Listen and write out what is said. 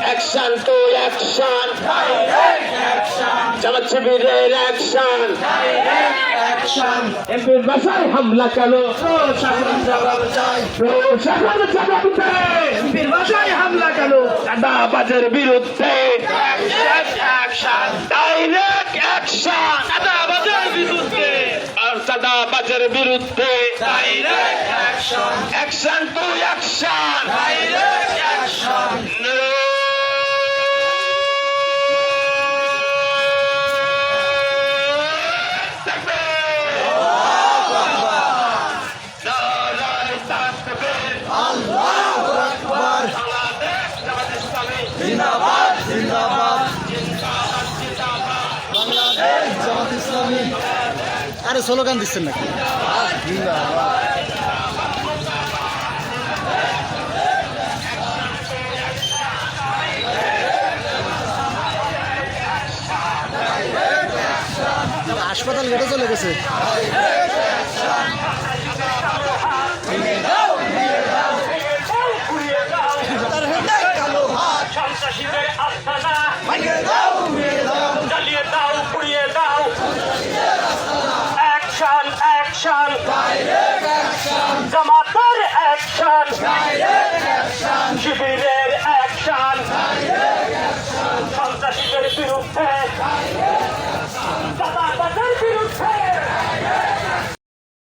Action to action, জামাত শিবিরের action, এমপির বাসায় হামলা কেন? প্রশাসন জবাব চাই, প্রশাসন জবাব দেয়। এমপির বাসায় হামলা কেন? চাঁদাবাজের বিরুদ্ধে অ্যাকশন, ডাইরেক্ট অ্যাকশন, চাঁদাবাজের বিরুদ্ধে আর চাঁদাবাজের বিরুদ্ধে direct action, action to action. Direct action. আল্লাহু আকবার, জিন্দাবাদ জিন্দাবাদ, বাংলাদেশ জামাত ইসলামী। আরে স্লোগান দিচ্ছেন নাকি? হাসপাতাল গেটে চলে গেছে। সন্ত্রাসীদের আস্তানা ভাঙিয়ে দাও, উড়িয়ে দাও, জ্বালিয়ে দাও, পুড়িয়ে দাও। অ্যাকশন অ্যাকশন, ডাইরেক্ট অ্যাকশন, জামাতের অ্যাকশন, ডাইরেক্ট অ্যাকশন, শিবিরের